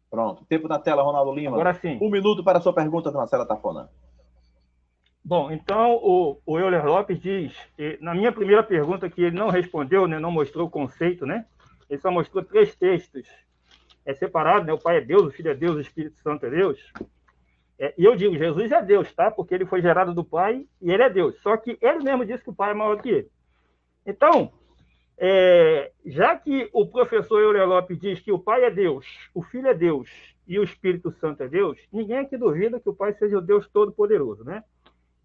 Pronto. Tempo na tela, Ronaldo Lima. Agora sim. 1 minuto para a sua pergunta, Marcela Tafona. Bom, então o Euler Lopes diz, na minha primeira pergunta, que ele não respondeu, né, não mostrou o conceito, né? Ele só mostrou 3 textos. É separado, né? O Pai é Deus, o Filho é Deus, o Espírito Santo é Deus. E eu digo, Jesus é Deus, tá? Porque ele foi gerado do Pai e ele é Deus. Só que ele mesmo disse que o Pai é maior que ele. Então, já que o professor Euler Lopes diz que o Pai é Deus, o Filho é Deus e o Espírito Santo é Deus, ninguém aqui duvida que o Pai seja o Deus Todo-Poderoso, né?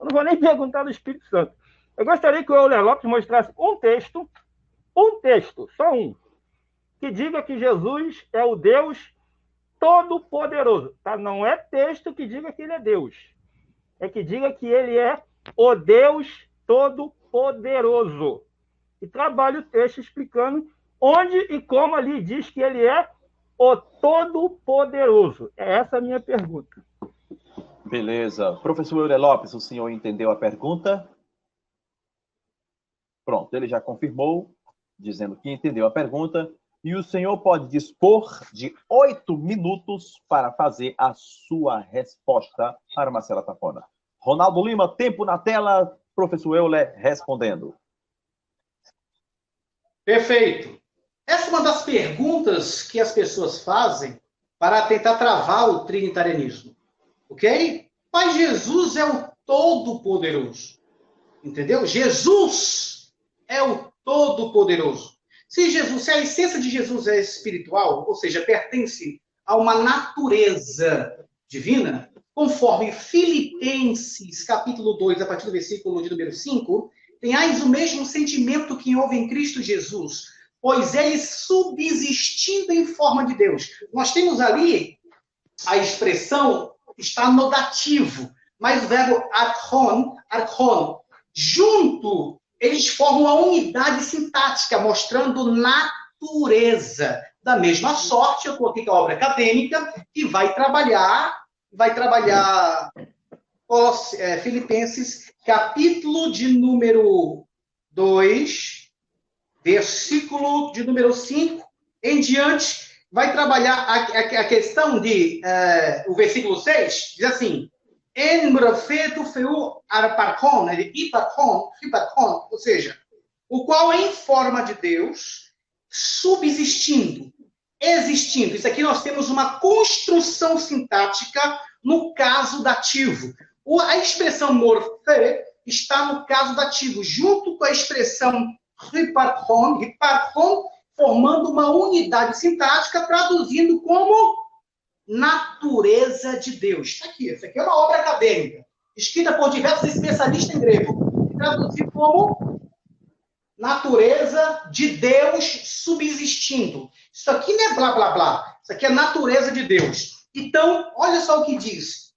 Eu não vou nem perguntar do Espírito Santo. Eu gostaria que o Euler Lopes mostrasse um texto, só um, que diga que Jesus é o Deus Todo-Poderoso. Tá? Não é texto que diga que ele é Deus. É que diga que ele é o Deus Todo-Poderoso. E trabalha o texto explicando onde e como ali diz que ele é o Todo-Poderoso. É essa a minha pergunta. Beleza. Professor Euler Lopes, o senhor entendeu a pergunta? Pronto, ele já confirmou, dizendo que entendeu a pergunta. E o senhor pode dispor de 8 minutos para fazer a sua resposta para Marcela Tafona. Ronaldo Lima, tempo na tela. Professor Euler respondendo. Perfeito. Essa é uma das perguntas que as pessoas fazem para tentar travar o trinitarianismo. Ok? Mas Jesus é o Todo-Poderoso. Entendeu? Jesus é o Todo-Poderoso. Se a essência de Jesus é espiritual, ou seja, pertence a uma natureza divina, conforme Filipenses, capítulo 2, a partir do versículo de número 5, tenhais o mesmo sentimento que houve em Cristo Jesus, pois ele subsistindo em forma de Deus. Nós temos ali a expressão, está no dativo, mas o verbo archon, junto, eles formam uma unidade sintática, mostrando natureza. Da mesma sorte, eu coloquei que a obra acadêmica, que vai trabalhar Filipenses, capítulo de número 2, versículo de número 5, em diante, vai trabalhar a questão de, o versículo 6, diz assim, en morfeto feu arparcon, hiparcon, ou seja, o qual em forma de Deus, subsistindo, existindo. Isso aqui nós temos uma construção sintática no caso dativo. A expressão morfe está no caso dativo, junto com a expressão hiparcon, formando uma unidade sintática, traduzindo como natureza de Deus. Está aqui, isso aqui é uma obra acadêmica, escrita por diversos especialistas em grego, traduzir como natureza de Deus subsistindo. Isso aqui não é blá, blá, blá. Isso aqui é natureza de Deus. Então, olha só o que diz.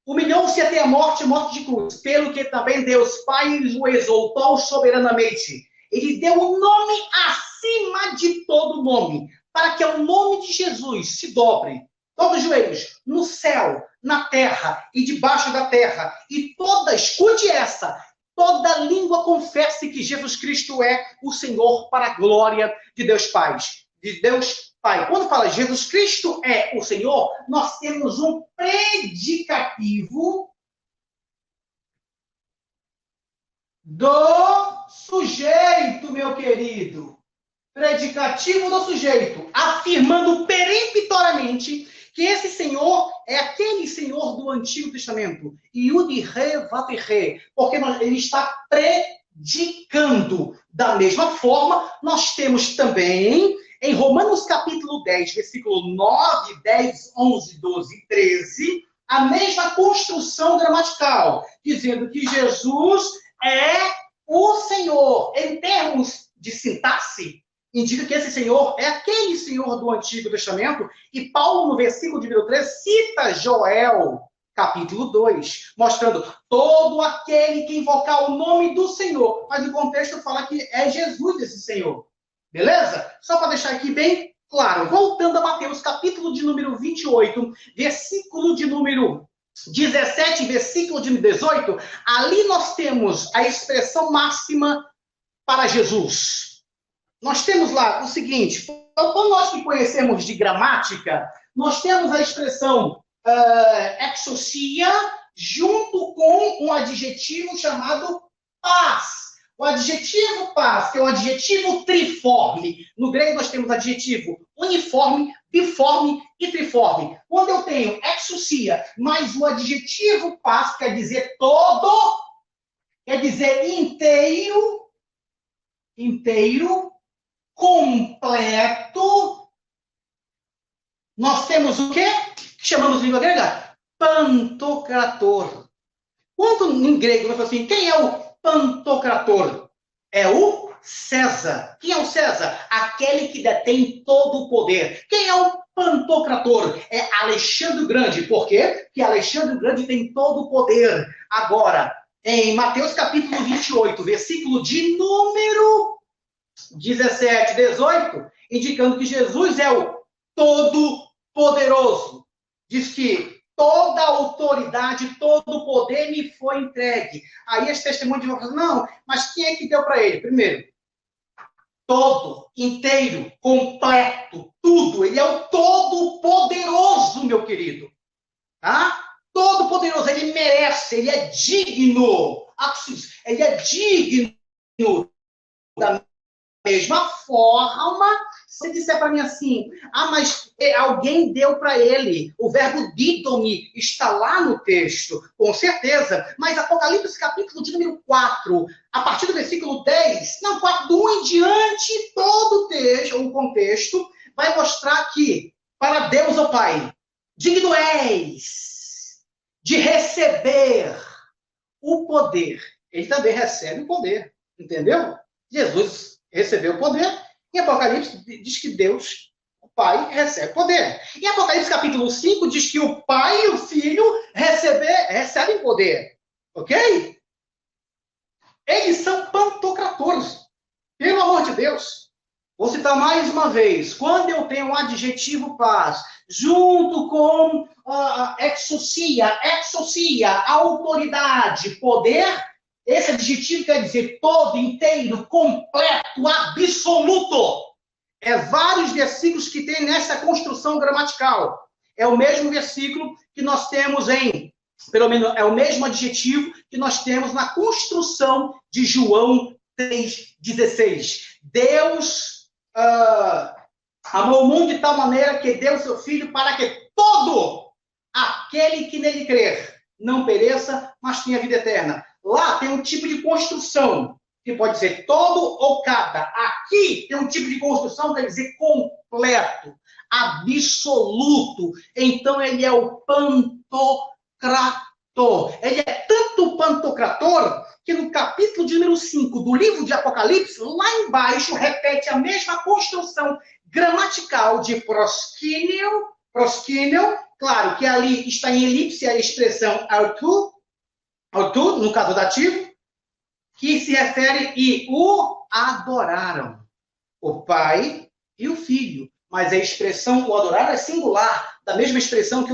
Humilhou-se até a morte de cruz, pelo que também Deus Pai o exaltou soberanamente. Ele deu um nome acima de todo nome, para que ao nome de Jesus se dobre todos os joelhos, no céu, na terra e debaixo da terra. E escute essa, toda língua confesse que Jesus Cristo é o Senhor para a glória de Deus Pai. Quando fala Jesus Cristo é o Senhor, nós temos um predicativo do sujeito, meu querido. Predicativo do sujeito, afirmando peremptoriamente que esse Senhor é aquele Senhor do Antigo Testamento. Yud-He, Vav-He, porque ele está predicando. Da mesma forma, nós temos também, em Romanos capítulo 10, versículo 9, 10, 11, 12 e 13, a mesma construção gramatical, dizendo que Jesus é o Senhor. Em termos de sintaxe, indica que esse Senhor é aquele Senhor do Antigo Testamento, e Paulo, no versículo de número 3, cita Joel, capítulo 2, mostrando todo aquele que invocar o nome do Senhor. Mas o contexto fala que é Jesus esse Senhor. Beleza? Só para deixar aqui bem claro. Voltando a Mateus, capítulo de número 28, versículo de número 17, versículo de 18, ali nós temos a expressão máxima para Jesus. Nós temos lá o seguinte, então nós que conhecemos de gramática, nós temos a expressão exousia junto com um adjetivo chamado paz. O adjetivo paz, que é um adjetivo triforme. No grego nós temos adjetivo uniforme, biforme e triforme. Quando eu tenho exousia mais o adjetivo paz, quer dizer todo, quer dizer inteiro, completo. Nós temos o quê? Que chamamos em língua grega? Pantocrator. Quando em grego nós falamos assim, quem é o Pantocrator? É o César. Quem é o César? Aquele que detém todo o poder. Quem é o Pantocrator? É Alexandre o Grande. Por quê? Porque Alexandre o Grande tem todo o poder. Agora, em Mateus capítulo 28, versículo de número 17, 18, indicando que Jesus é o Todo-Poderoso. Diz que toda a autoridade, todo o poder me foi entregue. Aí esse testemunho de João fala, não, mas quem é que deu para ele? Primeiro, todo, inteiro, completo, tudo. Ele é o todo-poderoso, meu querido. Tá? Todo-poderoso, ele merece, ele é digno. Ele é digno da mesma forma, se disser para mim assim, mas alguém deu para ele, o verbo didomi está lá no texto, com certeza, mas Apocalipse capítulo de número 4, a partir do versículo 10, não, 4, do 1 em diante, todo o texto, o contexto, vai mostrar que, para Deus, ó Pai, digno és de receber o poder. Ele também recebe o poder, entendeu? Jesus recebeu o poder, e Apocalipse diz que Deus, o Pai, recebe poder. Em Apocalipse capítulo 5 diz que o Pai e o Filho recebem poder. Ok? Eles são pantocratores. Pelo amor de Deus. Vou citar mais uma vez. Quando eu tenho um adjetivo paz, junto com exousia, autoridade, poder, esse adjetivo quer dizer todo, inteiro, completo, absoluto. É vários versículos que tem nessa construção gramatical. É o mesmo versículo que nós temos pelo menos, é o mesmo adjetivo que nós temos na construção de João 3,16. Deus amou o mundo de tal maneira que deu seu Filho para que todo aquele que nele crer não pereça, mas tenha vida eterna. Lá tem um tipo de construção, que pode ser todo ou cada. Aqui tem um tipo de construção, quer dizer completo, absoluto. Então ele é o pantocrator. Ele é tanto pantocrator que no capítulo de número 5 do livro de Apocalipse, lá embaixo, repete a mesma construção gramatical de proskíneo, claro que ali está em elipse a expressão autu, no caso dativo, que se refere e o adoraram, o Pai e o Filho. Mas a expressão o adorar é singular, da mesma expressão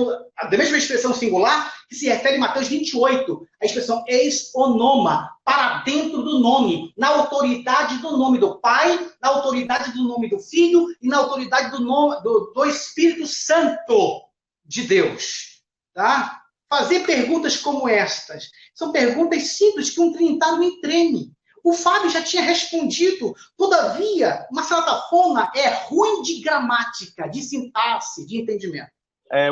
singular que se refere em Mateus 28, a expressão eis onoma, para dentro do nome, na autoridade do nome do Pai, na autoridade do nome do Filho e na autoridade do Espírito Santo de Deus. Tá? Fazer perguntas como estas são perguntas simples que um trinitário nem treme. O Fábio já tinha respondido. Todavia, Marcelo Tafona é ruim de gramática, de sintaxe, de entendimento.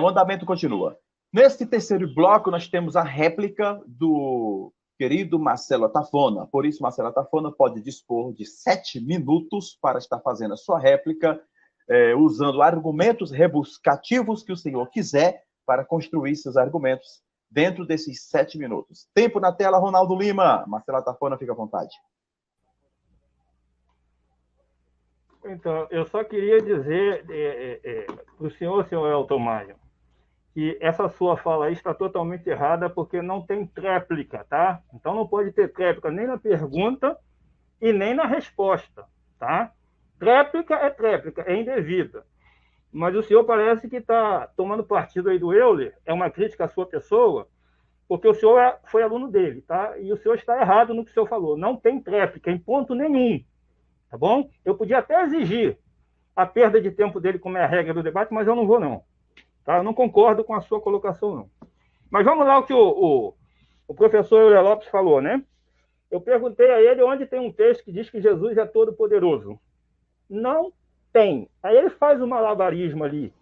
O andamento continua. Neste terceiro bloco, nós temos a réplica do querido Marcelo Tafona. Por isso, Marcelo Tafona pode dispor de 7 minutos para estar fazendo a sua réplica, usando argumentos rebuscativos que o senhor quiser para construir seus argumentos dentro desses 7 minutos. Tempo na tela, Ronaldo Lima. Marcelo Tafona, fica à vontade. Então, eu só queria dizer para o senhor Elton Maia, que essa sua fala aí está totalmente errada, porque não tem tréplica, tá? Então não pode ter tréplica nem na pergunta e nem na resposta, tá? Tréplica, é indevida. mas o senhor parece que está tomando partido aí do Euler, é uma crítica à sua pessoa, porque o senhor foi aluno dele, tá? E o senhor está errado no que o senhor falou. Não tem tréplica em ponto nenhum, tá bom? Eu podia até exigir a perda de tempo dele como é a regra do debate, mas eu não vou, não. Tá? Eu não concordo com a sua colocação, não. Mas vamos lá ao que o professor Euler Lopes falou, né? Eu perguntei a ele onde tem um texto que diz que Jesus é todo-poderoso. Não tem. Aí ele faz um malabarismo ali,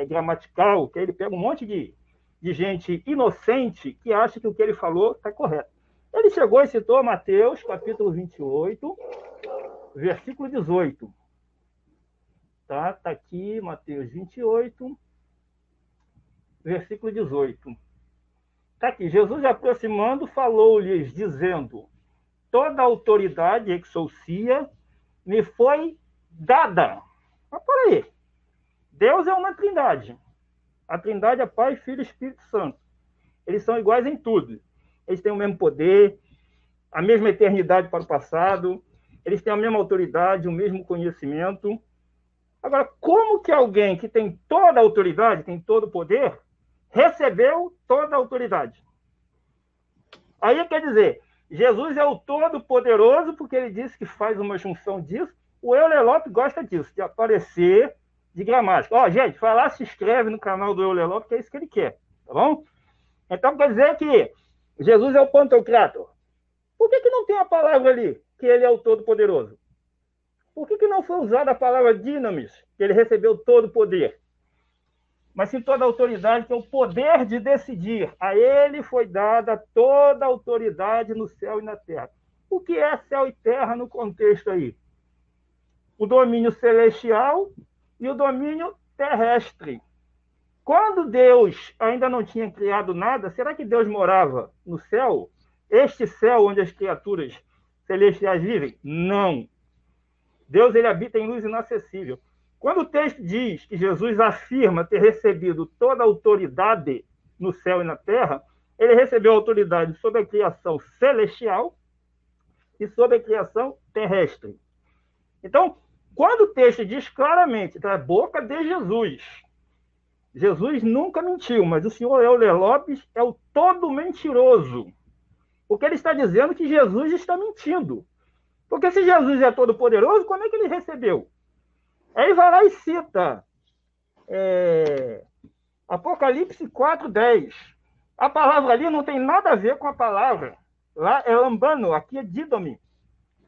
gramatical, que ele pega um monte de gente inocente que acha que o que ele falou está correto. Ele chegou e citou Mateus, capítulo 28, versículo 18. Tá aqui, Mateus 28, versículo 18. Está aqui, Jesus aproximando, falou-lhes, dizendo, toda a autoridade, exousia, me foi dada. Mas peraí, Deus é uma trindade. A trindade é Pai, Filho e Espírito Santo. Eles são iguais em tudo. Eles têm o mesmo poder, a mesma eternidade para o passado, eles têm a mesma autoridade, o mesmo conhecimento. Agora, como que alguém que tem toda a autoridade, tem todo o poder, recebeu toda a autoridade? Aí quer dizer, Jesus é o Todo-Poderoso porque ele disse que faz uma junção disso. O Euler Lopes gosta disso, de aparecer de gramática. Ó, gente, vai lá, se inscreve no canal do Euler Lopes, que é isso que ele quer, tá bom? Então quer dizer que Jesus é o Pantocrator. Por que não tem a palavra ali, que ele é o Todo-Poderoso? Por que não foi usada a palavra dinamis, que ele recebeu todo o poder? Mas sim toda a autoridade, que é o poder de decidir. A ele foi dada toda a autoridade no céu e na terra. O que é céu e terra no contexto aí? O domínio celestial e o domínio terrestre. Quando Deus ainda não tinha criado nada, será que Deus morava no céu? Este céu onde as criaturas celestiais vivem? Não. Deus ele habita em luz inacessível. Quando o texto diz que Jesus afirma ter recebido toda a autoridade no céu e na terra, ele recebeu autoridade sobre a criação celestial e sobre a criação terrestre. Então, quando o texto diz claramente, da boca de Jesus, Jesus nunca mentiu, mas o senhor Euler Lopes é o todo mentiroso. Porque ele está dizendo que Jesus está mentindo. Porque se Jesus é todo poderoso, como é que ele recebeu? Aí ele vai lá e cita Apocalipse 4:10. A palavra ali não tem nada a ver com a palavra. Lá é lambano, aqui é didomi.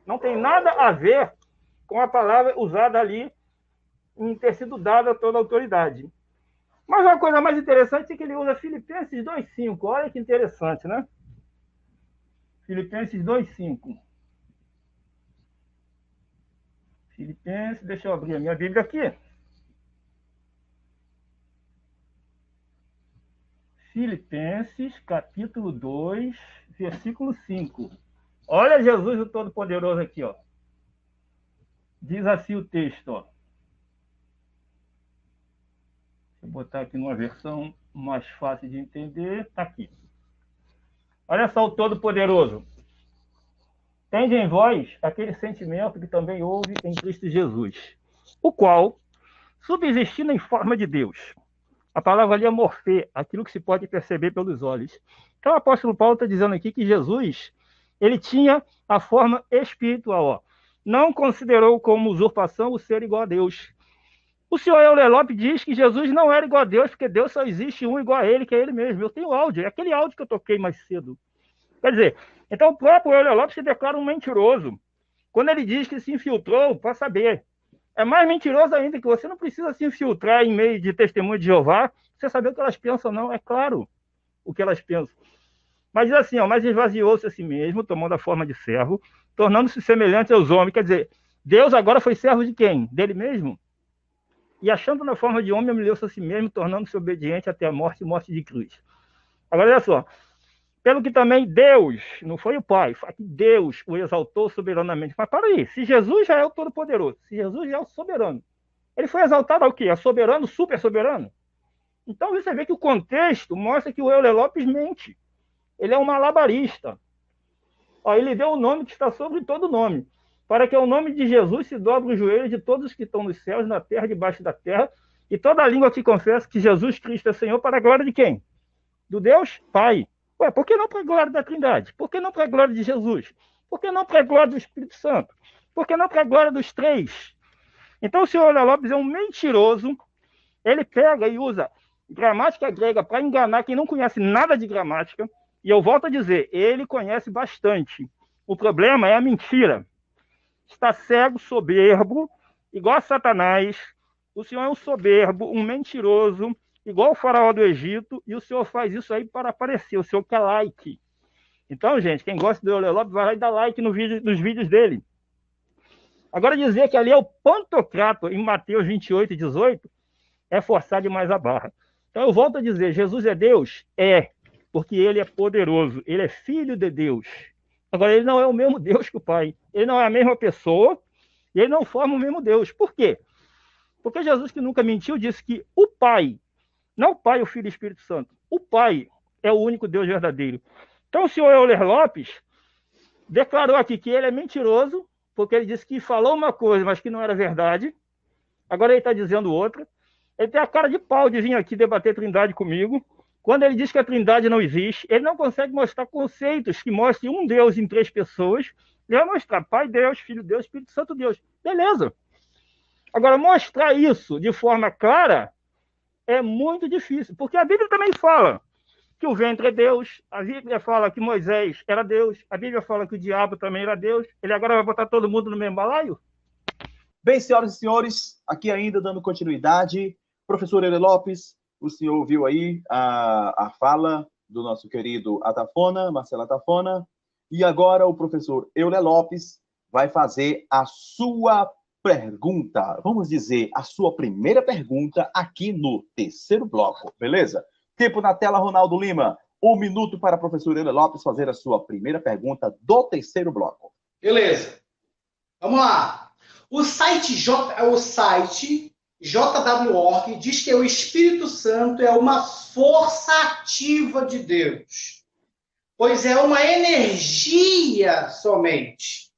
Não tem nada a ver com a palavra usada ali em ter sido dada toda a autoridade. Mas uma coisa mais interessante é que ele usa Filipenses 2:5. Olha que interessante, né? Filipenses 2:5. Filipenses, deixa eu abrir a minha Bíblia aqui. Filipenses, capítulo 2, versículo 5. Olha Jesus o Todo-Poderoso aqui, ó. Diz assim o texto, ó. Deixa eu botar aqui numa versão mais fácil de entender. Está aqui. Olha só o Todo-Poderoso. Tende em vós aquele sentimento que também houve em Cristo Jesus, o qual, subsistindo em forma de Deus, a palavra ali é morfê, aquilo que se pode perceber pelos olhos. Então o apóstolo Paulo está dizendo aqui que Jesus, ele tinha a forma espiritual, ó. Não considerou como usurpação o ser igual a Deus. O senhor Euler Lopes diz que Jesus não era igual a Deus, porque Deus só existe um igual a ele, que é ele mesmo. Eu tenho áudio, é aquele áudio que eu toquei mais cedo. Quer dizer, então o próprio Euler Lopes se declara um mentiroso. Quando ele diz que se infiltrou para saber. É mais mentiroso ainda que você não precisa se infiltrar em meio de testemunho de Jeová, pra você saber o que elas pensam, não. É claro o que elas pensam. Mas diz assim, ó, mas esvaziou-se a si mesmo, tomando a forma de servo, tornando-se semelhante aos homens. Quer dizer, Deus agora foi servo de quem? Dele mesmo? E achando na forma de homem, humilhou-se a si mesmo, tornando-se obediente até a morte e morte de cruz. Agora, olha só. Pelo que também Deus, não foi o Pai, foi que Deus o exaltou soberanamente. Mas para aí, se Jesus já é o Todo-Poderoso, se Jesus já é o soberano, ele foi exaltado ao quê? A soberano, super soberano? Então você vê que o contexto mostra que o Euler Lopes mente. Ele é um malabarista. Ó, ele deu o nome que está sobre todo nome, para que o nome de Jesus se dobre os joelhos de todos que estão nos céus, na terra, debaixo da terra, E toda língua que confessa que Jesus Cristo é Senhor para a glória de quem? Do Deus Pai. Ué, por que não para a glória da Trindade? Por que não para a glória de Jesus? Por que não para a glória do Espírito Santo? Por que não para a glória dos três? Então o senhor Euler Lopes é um mentiroso. Ele pega e usa gramática grega para enganar quem não conhece nada de gramática. E eu volto a dizer, ele conhece bastante. O problema é a mentira. Está cego, soberbo, igual a Satanás. O senhor é um soberbo, um mentiroso, igual o faraó do Egito, e o senhor faz isso aí para aparecer. O senhor quer like. Então, gente, quem gosta do Euler Lopes vai lá e dá like nos vídeos dele. Agora, dizer que ali é o Pantocrato, em Mateus 28, 18, é forçar demais a barra. Então, eu volto a dizer, Jesus é Deus? É, porque ele é poderoso, ele é filho de Deus. Agora, ele não é o mesmo Deus que o Pai. Ele não é a mesma pessoa, e ele não forma o mesmo Deus. Por quê? Porque Jesus, que nunca mentiu, disse que o Pai, não o Pai, o Filho e o Espírito Santo, o Pai é o único Deus verdadeiro. Então, o senhor Euler Lopes declarou aqui que ele é mentiroso, porque ele disse que falou uma coisa, mas que não era verdade. Agora ele está dizendo outra. Ele tem a cara de pau de vir aqui debater Trindade comigo. Quando ele diz que a Trindade não existe, ele não consegue mostrar conceitos que mostrem um Deus em três pessoas. Ele vai mostrar Pai Deus, Filho Deus, Espírito Santo Deus. Beleza. Agora, mostrar isso de forma clara é muito difícil, porque a Bíblia também fala que o ventre é Deus, a Bíblia fala que Moisés era Deus, a Bíblia fala que o diabo também era Deus. Ele agora vai botar todo mundo no mesmo balaio? Bem, senhoras e senhores, aqui ainda dando continuidade, professor Euler Lopes, o senhor ouviu aí a fala do nosso querido Atafona, Marcelo Atafona, e agora o professor Euler Lopes vai fazer a sua pergunta, vamos dizer, a sua primeira pergunta aqui no terceiro bloco, beleza? Tempo na tela, Ronaldo Lima. 1 minuto para o professor Euler Lopes fazer a sua primeira pergunta do terceiro bloco. Beleza. Vamos lá. O site JW.org diz que o Espírito Santo é uma força ativa de Deus, pois é uma energia somente.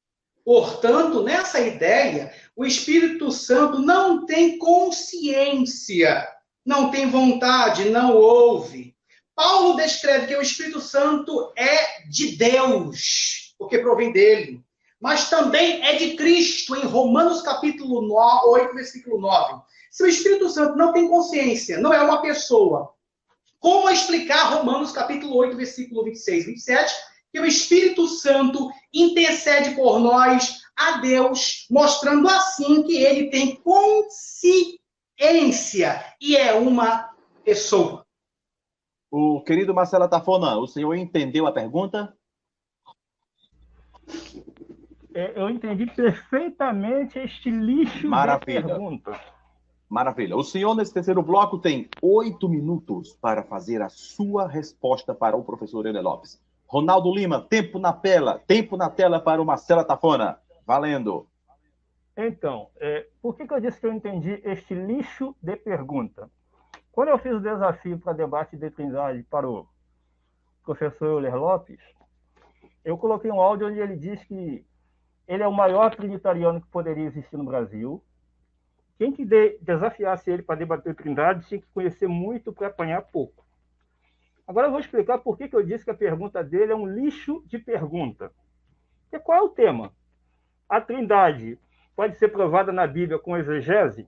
Portanto, nessa ideia, o Espírito Santo não tem consciência, não tem vontade, não ouve. Paulo descreve que o Espírito Santo é de Deus, porque provém dele, mas também é de Cristo, em Romanos capítulo 8, versículo 9. Se o Espírito Santo não tem consciência, não é uma pessoa, como explicar Romanos capítulo 8, versículo 26 e 27, que o Espírito Santo intercede por nós a Deus, mostrando assim que ele tem consciência e é uma pessoa. O querido Marcelo Atafona, o senhor entendeu a pergunta? Eu entendi perfeitamente este lixo de pergunta. Maravilha. O senhor, nesse terceiro bloco, tem 8 minutos para fazer a sua resposta para o professor Euler Lopes. Ronaldo Lima, tempo na tela para o Marcelo Atafona. Valendo. Então, por que eu disse que eu entendi este lixo de pergunta? Quando eu fiz o desafio para debate de Trindade para o professor Euler Lopes, eu coloquei um áudio onde ele diz que ele é o maior trinitariano que poderia existir no Brasil. Quem que desafiasse ele para debater Trindade tinha que conhecer muito para apanhar pouco. Agora eu vou explicar por que eu disse que a pergunta dele é um lixo de pergunta. Porque qual é o tema? A Trindade pode ser provada na Bíblia com exegese?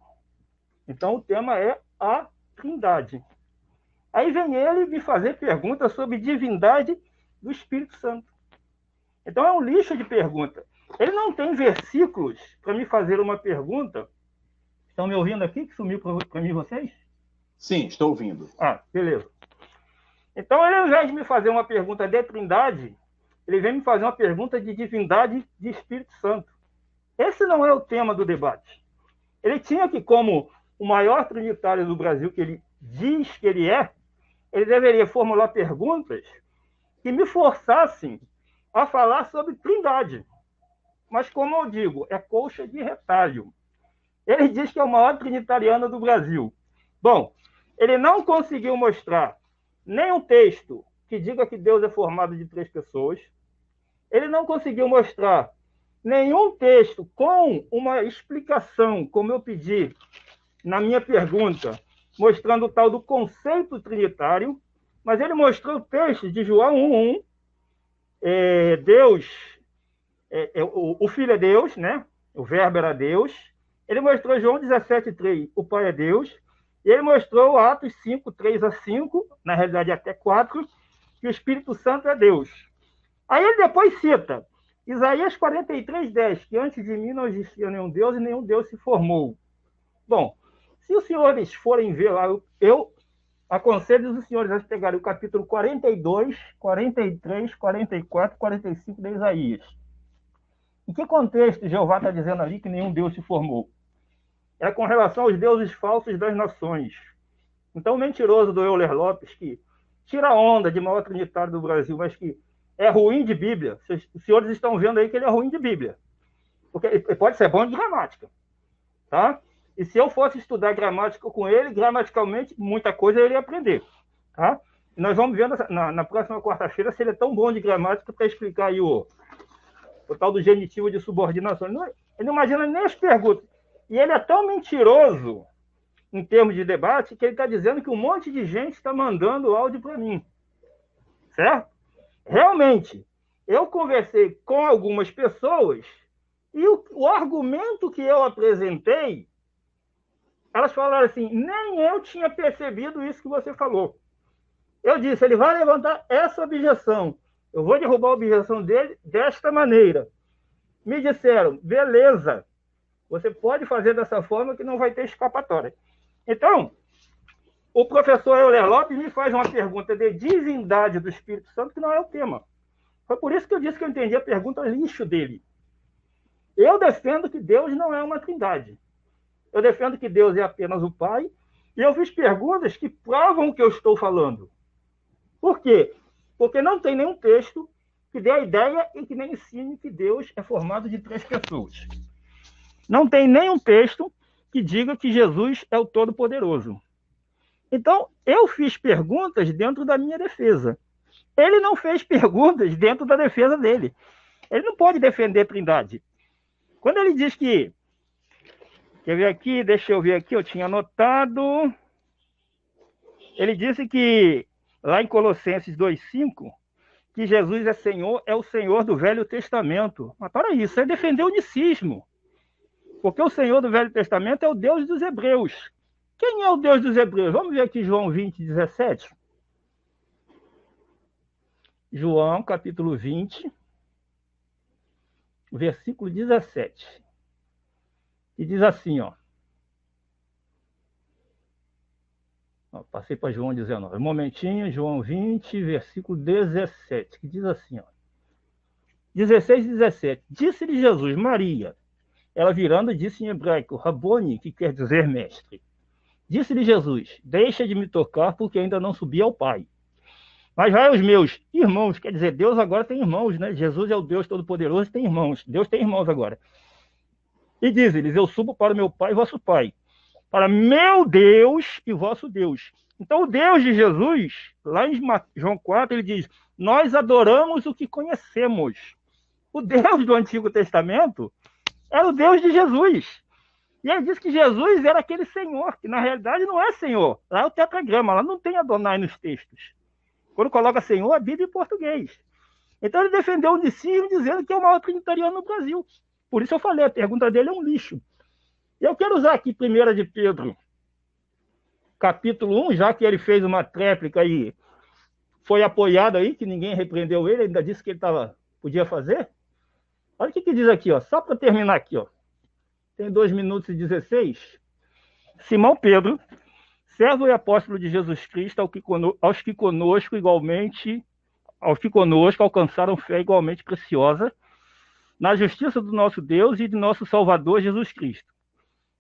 Então o tema é a Trindade. Aí vem ele me fazer perguntas sobre divindade do Espírito Santo. Então é um lixo de pergunta. Ele não tem versículos para me fazer uma pergunta. Estão me ouvindo aqui? Que sumiu para mim vocês? Sim, estou ouvindo. Beleza. Então, ele, ao invés de me fazer uma pergunta de Trindade, ele vem me fazer uma pergunta de divindade de Espírito Santo. Esse não é o tema do debate. Ele tinha que, como o maior trinitário do Brasil, que ele diz que ele deveria formular perguntas que me forçassem a falar sobre Trindade. Mas, como eu digo, é colcha de retalho. Ele diz que é o maior trinitariano do Brasil. Bom, ele não conseguiu mostrar nenhum texto que diga que Deus é formado de 3 pessoas. Ele não conseguiu mostrar nenhum texto com uma explicação, como eu pedi na minha pergunta, mostrando o tal do conceito trinitário, mas ele mostrou o texto de João 1:1, Deus, o Filho é Deus, né? O Verbo era Deus. Ele mostrou João 17:3, o Pai é Deus. E ele mostrou Atos 5:3-5, na realidade até 4, que o Espírito Santo é Deus. Aí ele depois cita Isaías 43:10, que antes de mim não existia nenhum Deus e nenhum Deus se formou. Bom, se os senhores forem ver lá, eu aconselho os senhores a pegarem o capítulo 42, 43, 44, 45 de Isaías. Em que contexto Jeová está dizendo ali que nenhum Deus se formou? É com relação aos deuses falsos das nações. Então, o mentiroso do Euler Lopes, que tira a onda de maior trinitário do Brasil, mas que é ruim de Bíblia. Os senhores estão vendo aí que ele é ruim de Bíblia. Porque ele pode ser bom de gramática. Tá? E se eu fosse estudar gramática com ele, gramaticalmente, muita coisa eu iria aprender. Tá? E nós vamos ver na próxima quarta-feira se ele é tão bom de gramática para explicar aí o tal do genitivo de subordinação. Ele não imagina nem as perguntas. E ele é tão mentiroso em termos de debate que ele está dizendo que um monte de gente está mandando áudio para mim. Certo? Realmente, eu conversei com algumas pessoas e o argumento que eu apresentei, elas falaram assim, nem eu tinha percebido isso que você falou. Eu disse, ele vai levantar essa objeção. Eu vou derrubar a objeção dele desta maneira. Me disseram, beleza, você pode fazer dessa forma que não vai ter escapatória. Então, o professor Euler Lopes me faz uma pergunta de divindade do Espírito Santo que não é o tema. Foi por isso que eu disse que eu entendi a pergunta lixo dele. Eu defendo que Deus não é uma trindade. Eu defendo que Deus é apenas o Pai. E eu fiz perguntas que provam o que eu estou falando. Por quê? Porque não tem nenhum texto que dê a ideia e que nem ensine que Deus é formado de 3 pessoas. Não tem nenhum texto que diga que Jesus é o Todo-Poderoso. Então, eu fiz perguntas dentro da minha defesa. Ele não fez perguntas dentro da defesa dele. Ele não pode defender a Trindade. Quando ele diz que... Quer ver aqui? Deixa eu ver aqui, eu tinha anotado. Ele disse que, lá em Colossenses 2:5, que Jesus é o Senhor do Velho Testamento. Mas para isso, é defender o unicismo. Porque o Senhor do Velho Testamento é o Deus dos Hebreus. Quem é o Deus dos Hebreus? Vamos ver aqui João 20:17. João, capítulo 20, versículo 17. E diz assim, ó. Passei para João 19. Um momentinho, João 20, versículo 17, que diz assim, ó. 16 e 17. Disse-lhe Jesus, Maria. Ela virando, disse em hebraico, Raboni, que quer dizer mestre. Disse-lhe Jesus, deixa de me tocar, porque ainda não subi ao Pai. Mas vai aos meus irmãos, quer dizer, Deus agora tem irmãos, né? Jesus é o Deus Todo-Poderoso e tem irmãos. Deus tem irmãos agora. E diz-lhes, eu subo para o meu Pai e vosso Pai, para meu Deus e vosso Deus. Então, o Deus de Jesus, lá em João 4, ele diz, nós adoramos o que conhecemos. O Deus do Antigo Testamento era o Deus de Jesus. E ele diz que Jesus era aquele Senhor, que na realidade não é Senhor. Lá é o tetragrama, lá não tem Adonai nos textos. Quando coloca Senhor, a Bíblia em português. Então ele defendeu o unicismo dizendo que é o maior trinitariano no Brasil. Por isso eu falei, a pergunta dele é um lixo. Eu quero usar aqui 1 de Pedro, capítulo 1, já que ele fez uma tréplica e foi apoiado aí, que ninguém repreendeu ele, ainda disse que ele podia fazer. Olha o que diz aqui, ó, só para terminar aqui, ó. Tem 2 minutos e 16. Simão Pedro, servo e apóstolo de Jesus Cristo, aos que conosco alcançaram fé igualmente preciosa, na justiça do nosso Deus e de nosso Salvador Jesus Cristo.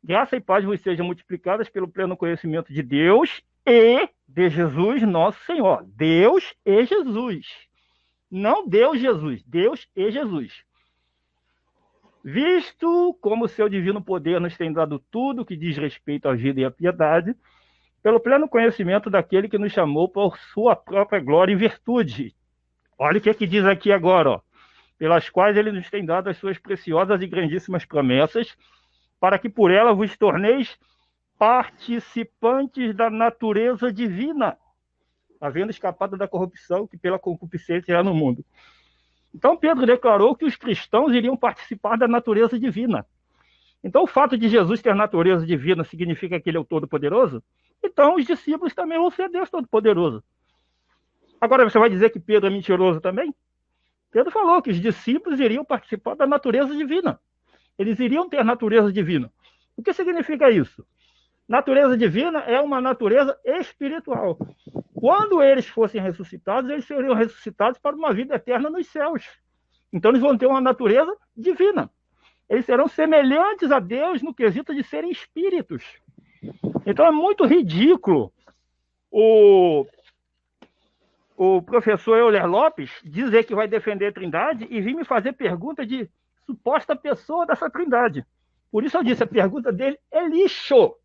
Graça e paz vos sejam multiplicadas pelo pleno conhecimento de Deus e de Jesus nosso Senhor. Deus e Jesus. Não Deus Jesus, Deus e Jesus. Visto como o seu divino poder nos tem dado tudo que diz respeito à vida e à piedade, pelo pleno conhecimento daquele que nos chamou por sua própria glória e virtude. Olha o que diz aqui agora, ó. Pelas quais ele nos tem dado as suas preciosas e grandíssimas promessas, para que por ela vos torneis participantes da natureza divina, havendo escapado da corrupção que pela concupiscência há no mundo. Então Pedro declarou que os cristãos iriam participar da natureza divina. Então o fato de Jesus ter natureza divina significa que ele é o Todo-Poderoso? Então os discípulos também vão ser Deus Todo-Poderoso. Agora você vai dizer que Pedro é mentiroso também? Pedro falou que os discípulos iriam participar da natureza divina. Eles iriam ter natureza divina. O que significa isso? Natureza divina é uma natureza espiritual. Quando eles fossem ressuscitados, eles seriam ressuscitados para uma vida eterna nos céus. Então eles vão ter uma natureza divina. Eles serão semelhantes a Deus no quesito de serem espíritos. Então é muito ridículo o professor Euler Lopes dizer que vai defender a Trindade e vir me fazer pergunta de suposta pessoa dessa Trindade. Por isso eu disse, a pergunta dele é lixo.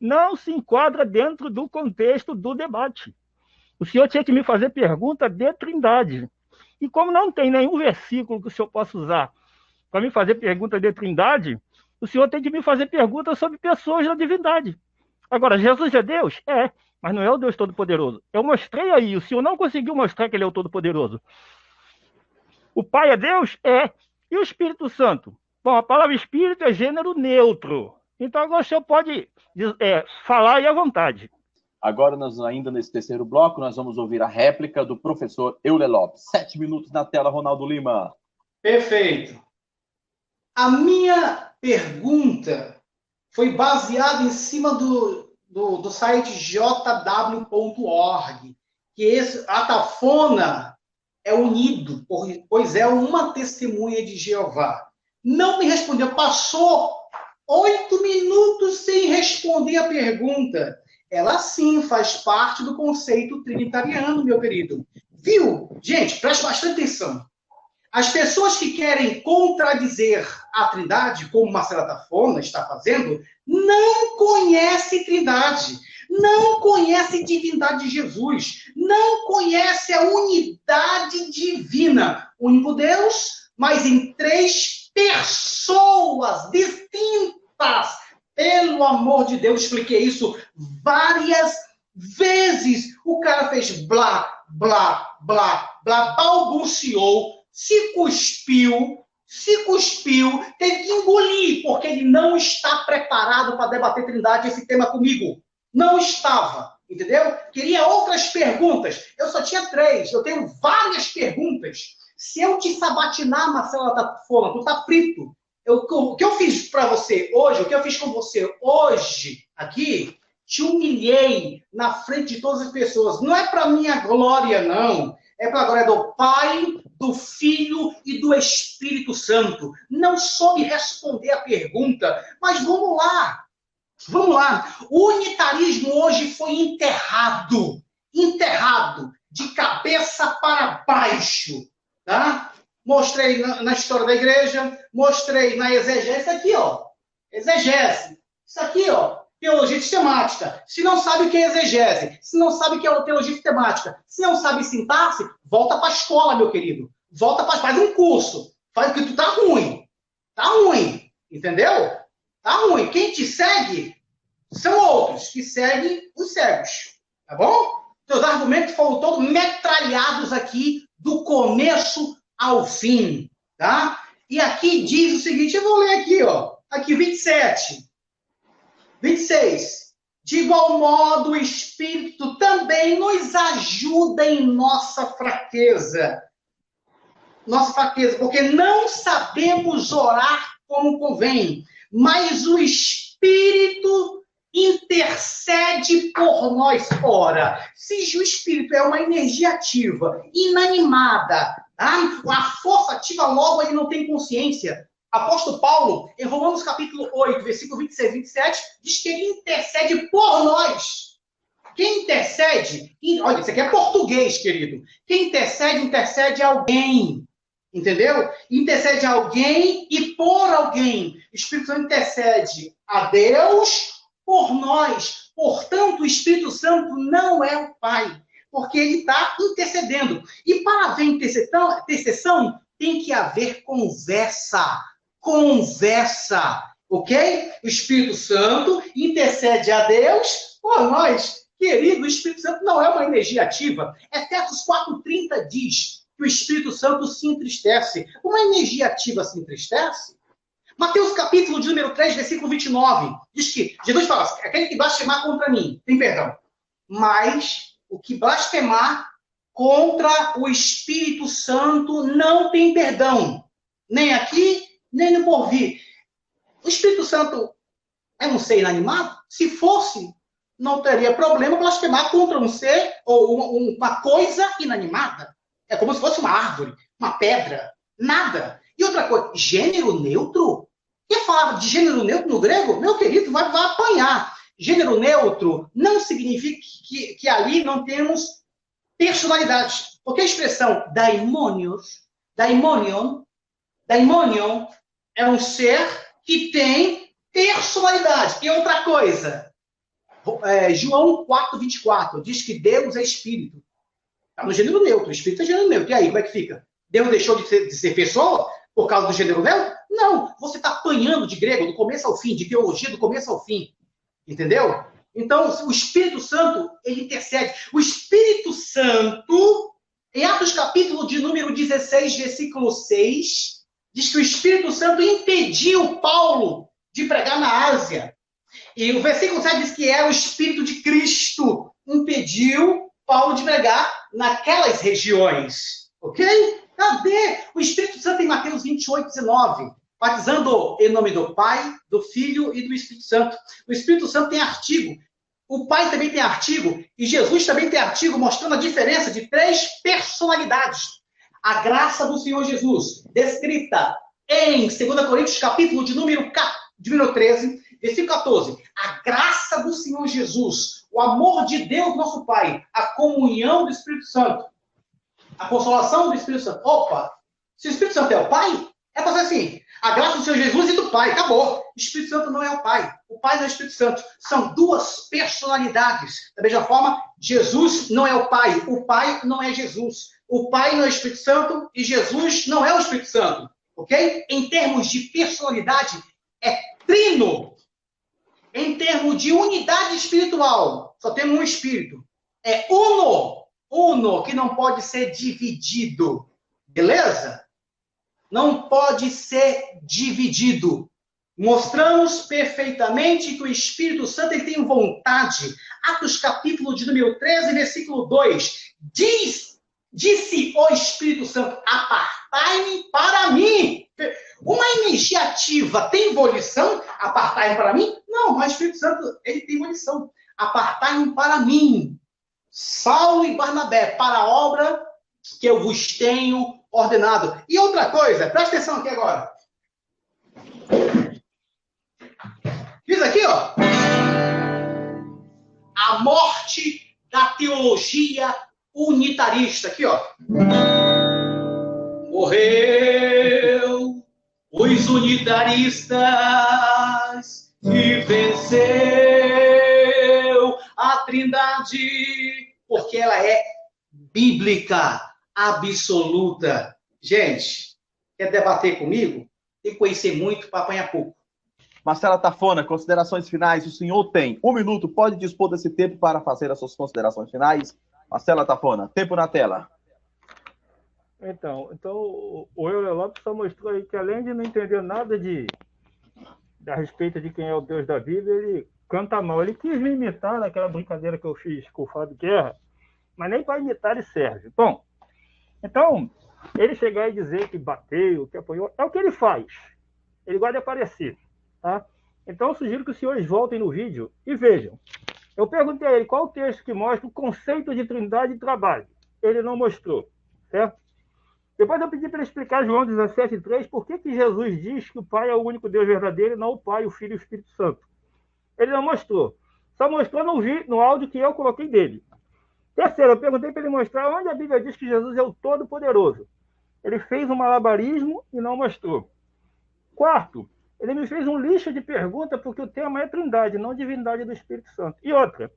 Não se enquadra dentro do contexto do debate. O senhor tinha que me fazer pergunta de Trindade. E como não tem nenhum versículo que o senhor possa usar para me fazer pergunta de Trindade, o senhor tem que me fazer pergunta sobre pessoas da divindade. Agora, Jesus é Deus? É, mas não é o Deus Todo-Poderoso. Eu mostrei aí, o senhor não conseguiu mostrar que ele é o Todo-Poderoso. O Pai é Deus? É. E o Espírito Santo? Bom, a palavra Espírito é gênero neutro. Então agora o senhor pode falar aí à vontade. Agora, ainda nesse terceiro bloco, nós vamos ouvir a réplica do professor Euler Lopes. 7 minutos na tela, Ronaldo Lima. Perfeito. A minha pergunta foi baseada em cima do site jw.org, que a Tafona é unido, pois é uma testemunha de Jeová. Não me respondeu, passou 8 minutos sem responder a pergunta. Ela sim faz parte do conceito trinitariano, meu querido. Viu? Gente, preste bastante atenção. As pessoas que querem contradizer a Trindade, como Marcela Tafona está fazendo, não conhecem Trindade, não conhecem divindade de Jesus, não conhecem a unidade divina. Único Deus, mas em 3 pessoas distintas. Pelo amor de Deus, expliquei isso várias vezes. O cara fez blá, blá, blá, blá, balbuciou, se cuspiu, teve que engolir, porque ele não está preparado para debater Trindade, esse tema comigo. Não estava, entendeu? Queria outras perguntas. Eu só tinha 3, eu tenho várias perguntas. Se eu te sabatinar, Marcela Tafona, tu tá frito. O que eu fiz para você hoje, o que eu fiz com você hoje, aqui, te humilhei na frente de todas as pessoas. Não é para minha glória, não. É para a glória do Pai, do Filho e do Espírito Santo. Não soube responder a pergunta, mas vamos lá. Vamos lá. O unitarismo hoje foi enterrado, de cabeça para baixo, tá? Mostrei na história da igreja, mostrei na exegese, isso aqui, ó, exegese. Isso aqui, ó, teologia sistemática. Se não sabe o que é exegese, se não sabe o que é teologia sistemática, se não sabe sintaxe, volta para a escola, meu querido. Faz um curso. Faz porque tu tá ruim, entendeu? Tá ruim. Quem te segue são outros que seguem os cegos, tá bom? Teus argumentos foram todos metralhados aqui do começo ao fim, tá? E aqui diz o seguinte, eu vou ler aqui, ó. Aqui, 27. 26. De igual modo, o Espírito também nos ajuda em nossa fraqueza. Porque não sabemos orar como convém, mas o Espírito intercede por nós. Ora, se o Espírito é uma energia ativa, inanimada, a força ativa logo ele não tem consciência. Apóstolo Paulo, em Romanos capítulo 8, versículo 26 e 27, diz que ele intercede por nós. Quem intercede, olha, isso aqui é português, querido. Quem intercede alguém. Entendeu? Intercede alguém e por alguém. O Espírito Santo intercede a Deus por nós. Portanto, o Espírito Santo não é o Pai, porque ele está intercedendo. E para haver intercessão, tem que haver conversa. ok? O Espírito Santo intercede a Deus por nós. Querido, o Espírito Santo não é uma energia ativa. Efésios 4:30 diz que o Espírito Santo se entristece. Uma energia ativa se entristece? Mateus capítulo de número 3, versículo 29, diz que Jesus fala, aquele que blasfemar contra mim, tem perdão. Mas o que blasfemar contra o Espírito Santo não tem perdão. Nem aqui, nem no porvir. O Espírito Santo é um ser inanimado? Se fosse, não teria problema blasfemar contra um ser ou uma coisa inanimada. É como se fosse uma árvore, uma pedra, nada. E outra coisa, gênero neutro? Quem falava de gênero neutro no grego, meu querido, vai apanhar. Gênero neutro não significa que ali não temos personalidade. Porque a expressão daimonion é um ser que tem personalidade. E outra coisa, João 4:24 diz que Deus é espírito. Está no gênero neutro, o espírito é gênero neutro. E aí, como é que fica? Deus deixou de ser pessoa por causa do gênero neutro? Não, você está apanhando de grego do começo ao fim, de teologia do começo ao fim. Entendeu? Então, o Espírito Santo, ele intercede. O Espírito Santo, em Atos capítulo de número 16, versículo 6, diz que o Espírito Santo impediu Paulo de pregar na Ásia. E o versículo 7 diz que era o Espírito de Cristo impediu Paulo de pregar naquelas regiões. Ok? Cadê? O Espírito Santo em Mateus 28:19. Batizando em nome do Pai, do Filho e do Espírito Santo. O Espírito Santo tem artigo. O Pai também tem artigo. E Jesus também tem artigo, mostrando a diferença de 3 personalidades. A graça do Senhor Jesus, descrita em 2 Coríntios, capítulo de número 13, versículo 14. A graça do Senhor Jesus, o amor de Deus, nosso Pai, a comunhão do Espírito Santo, a consolação do Espírito Santo. Opa! Se o Espírito Santo é o Pai, é para ser assim. A graça do Senhor Jesus e do Pai. Acabou. O Espírito Santo não é o Pai. O Pai não é o Espírito Santo. São 2 personalidades. Da mesma forma, Jesus não é o Pai. O Pai não é Jesus. O Pai não é o Espírito Santo e Jesus não é o Espírito Santo. Ok? Em termos de personalidade, é trino. Em termos de unidade espiritual, só tem um Espírito. É uno. Uno, que não pode ser dividido. Beleza? Não pode ser dividido. Mostramos perfeitamente que o Espírito Santo ele tem vontade. Atos capítulo de número 13, versículo 2. Disse o Espírito Santo, apartai-me para mim. Uma energia ativa tem volição? Apartai-me para mim? Não, mas o Espírito Santo ele tem volição. Apartai-me para mim. Saulo e Barnabé, para a obra que eu vos tenho ordenado. E outra coisa, presta atenção aqui agora. Diz aqui, ó. A morte da teologia unitarista. Aqui, ó. Morreu os unitaristas e venceu a Trindade, porque ela é bíblica, absoluta. Gente, quer debater comigo? Tem que conhecer muito para apanhar pouco. Marcela Tafona, considerações finais. O senhor tem 1 minuto, pode dispor desse tempo para fazer as suas considerações finais. Marcela Tafona, tempo na tela. Então o Euler Lopes só mostrou aí que, além de não entender nada a respeito de quem é o Deus da Bíblia, ele canta mal. Ele quis me imitar naquela brincadeira que eu fiz com o Fábio Guerra, mas nem para imitar ele serve. Bom, então, ele chegar e dizer que bateu, que apoiou, é o que ele faz. Ele gosta de aparecer. Tá? Então, eu sugiro que os senhores voltem no vídeo e vejam. Eu perguntei a ele qual o texto que mostra o conceito de trindade e trabalho. Ele não mostrou. Certo? Depois eu pedi para ele explicar João 17:3, por que Jesus diz que o Pai é o único Deus verdadeiro e não o Pai, o Filho e o Espírito Santo. Ele não mostrou. Só mostrou no áudio que eu coloquei dele. Terceiro, eu perguntei para ele mostrar onde a Bíblia diz que Jesus é o Todo-Poderoso. Ele fez um malabarismo e não mostrou. Quarto, ele me fez um lixo de pergunta porque o tema é trindade, não divindade do Espírito Santo. E outra,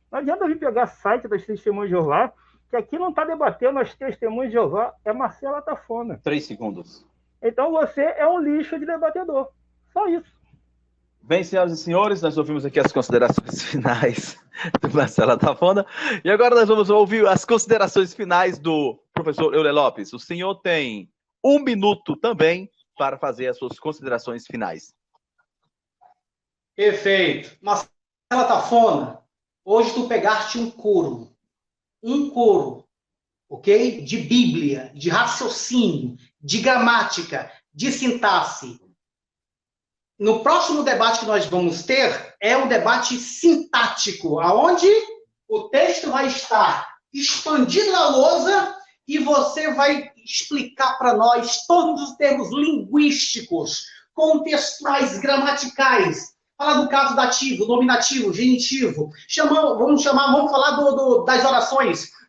não adianta eu vir pegar site das Testemunhas de Jeová, que aqui não está debatendo as Testemunhas de Jeová, é Marcela Tafona. 3 segundos. Então você é um lixo de debatedor. Só isso. Bem, senhoras e senhores, nós ouvimos aqui as considerações finais do Marcelo Tafona. E agora nós vamos ouvir as considerações finais do professor Euler Lopes. O senhor tem 1 minuto também para fazer as suas considerações finais. Perfeito. Marcelo Tafona, hoje tu pegaste um couro, ok? De Bíblia, de raciocínio, de gramática, de sintaxe. No próximo debate que nós vamos ter, é um debate sintático, onde o texto vai estar expandido na lousa e você vai explicar para nós todos os termos linguísticos, contextuais, gramaticais. Falar do caso dativo, nominativo, genitivo. Vamos falar das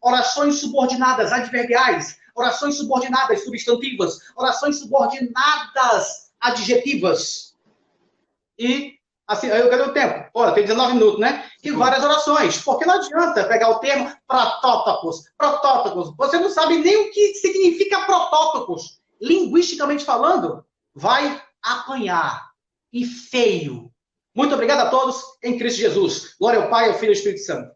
orações subordinadas, adverbiais, orações subordinadas, substantivas, orações subordinadas, adjetivas. E, assim, eu quero o tempo. Olha, tem 19 minutos, né? E várias orações. Porque não adianta pegar o termo protótopos. Você não sabe nem o que significa protótopos. Linguisticamente falando, vai apanhar. E feio. Muito obrigado a todos, em Cristo Jesus. Glória ao Pai, ao Filho e ao Espírito Santo.